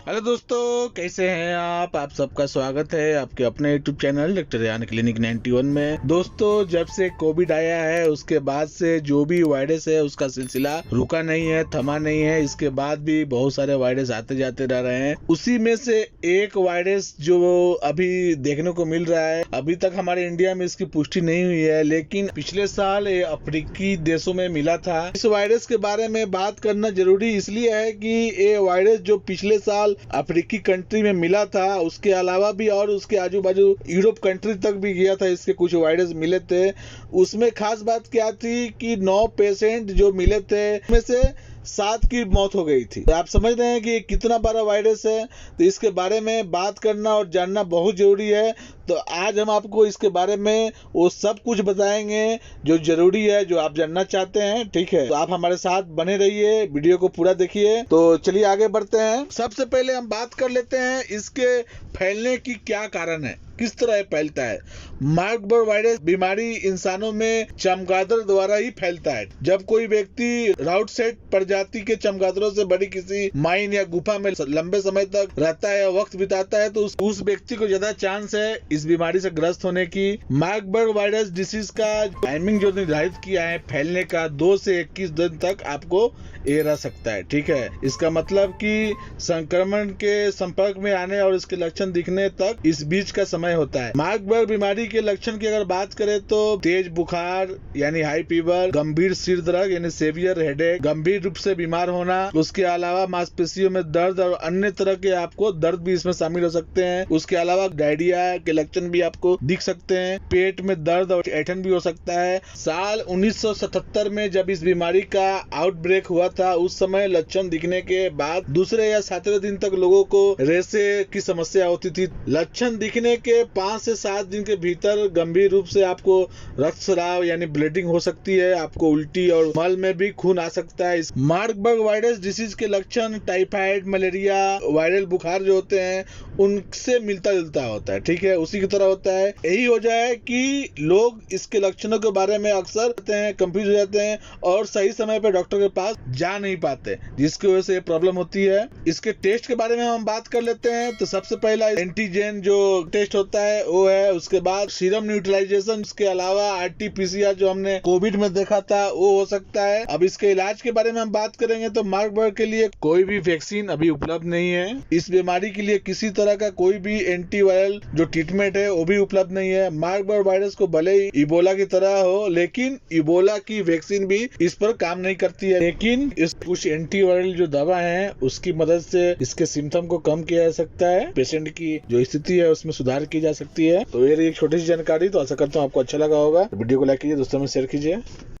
Hello दोस्तों, कैसे हैं आप सबका स्वागत है आपके अपने यूट्यूब चैनल डॉक्टर यान क्लिनिक 91 में। दोस्तों, जब से कोविड आया है उसके बाद से जो भी वायरस है उसका सिलसिला रुका नहीं है, थमा नहीं है। इसके बाद भी बहुत सारे वायरस आते जाते रह रहे हैं। उसी में से एक वायरस जो अभी देखने को मिल रहा है, अभी तक हमारे इंडिया में इसकी पुष्टि नहीं हुई है, लेकिन पिछले साल ये अफ्रीकी देशों में मिला था। इस वायरस के बारे में बात करना जरूरी इसलिए है कि ये वायरस जो पिछले साल अफ्रीकी कंट्री में मिला था, उसके अलावा भी और उसके आजू बाजू यूरोप कंट्री तक भी गया था। इसके कुछ वायरस मिले थे। उसमें खास बात क्या थी कि 9 पेशेंट जो मिले थे उसमें से 7 की मौत हो गई थी। तो आप समझ रहे हैं कि कितना बड़ा वायरस है। तो इसके बारे में बात करना और जानना बहुत जरूरी है। तो आज हम आपको इसके बारे में वो सब कुछ बताएंगे जो जरूरी है, जो आप जानना चाहते हैं। ठीक है, तो आप हमारे साथ बने रहिए, वीडियो को पूरा देखिए। तो चलिए आगे बढ़ते हैं। सबसे पहले हम बात कर लेते हैं इसके फैलने की क्या कारण है, किस तरह फैलता है। मार्बर्ग वायरस बीमारी इंसानों में चमगादड़ द्वारा ही फैलता है। जब कोई व्यक्ति राउटसेट प्रजाति के चमगादड़ों से बड़ी किसी माइन या गुफा में लंबे समय तक रहता है या वक्त बिताता है, तो उस व्यक्ति को ज्यादा चांस है इस बीमारी से ग्रस्त होने की। मार्बर्ग वायरस डिसीज का टाइमिंग जो निर्धारित किया है फैलने का, 2 से 21 दिन तक आपको ये रह सकता है। ठीक है, इसका मतलब कि संक्रमण के संपर्क में आने और इसके लक्षण दिखने तक इस बीच का समय होता है। मार्बर्ग बीमारी के लक्षण की अगर बात करें तो तेज बुखार यानी हाई फीवर, गंभीर सिर दर्द यानी सेवियर हेडेक, गंभीर रूप से बीमार होना, उसके अलावा मांसपेशियों में दर्द और अन्य तरह के आपको दर्द भी इसमें शामिल हो सकते हैं। उसके अलावा डायरिया के लक्षण भी आपको दिख सकते हैं। पेट में दर्द और ऐंठन भी हो सकता है। साल 1977 में जब इस बीमारी का आउटब्रेक हुआ था, उस समय लक्षण दिखने के बाद दूसरे या 7वें दिन तक लोगों को रेशे की समस्या होती थी। लक्षण दिखने के 5 से 7 दिन के भीतर गंभीर रूप से आपको रक्तस्राव यानी ब्लीडिंग हो सकती है। आपको उल्टी और मल में भी खून आ सकता है। मार्बर्ग वायरस डिसीज के लक्षण टाइफाइड, मलेरिया, वायरल बुखार जो होते हैं उनसे मिलता जुलता होता है। ठीक है, उसी की तरह होता है। यही वजह है कि लोग इसके लक्षणों के बारे में अक्सर कंफ्यूज हो जाते हैं और सही समय पर डॉक्टर के पास जा नहीं पाते, जिसकी वजह से प्रॉब्लम होती है। इसके टेस्ट के बारे में हम बात कर लेते हैं। तो सबसे पहला एंटीजन जो टेस्ट होता है वो है, उसके बाद सीरम न्यूट्रलाइजेशन, उसके अलावा आरटीपीसीआर जो हमने कोविड में देखा था वो हो सकता है। अब इसके इलाज के बारे में हम बात करेंगे तो मार्बर्ग के लिए कोई भी वैक्सीन अभी उपलब्ध नहीं है। इस बीमारी के लिए किसी तरह का कोई भी एंटीवायरल जो ट्रीटमेंट है वो भी उपलब्ध नहीं है। मार्बर्ग वायरस को भले ही इबोला की तरह हो, लेकिन इबोला की वैक्सीन भी इस पर काम नहीं करती है। लेकिन इस कुछ एंटीवायरल जो दवा है उसकी मदद से इसके सिम्टम को कम किया जा सकता है। पेशेंट की जो स्थिति है उसमें सुधार की जा सकती है। तो ये एक छोटी सी जानकारी। तो आशा करता हूँ आपको अच्छा लगा होगा। वीडियो को लाइक कीजिए, दोस्तों में शेयर कीजिए।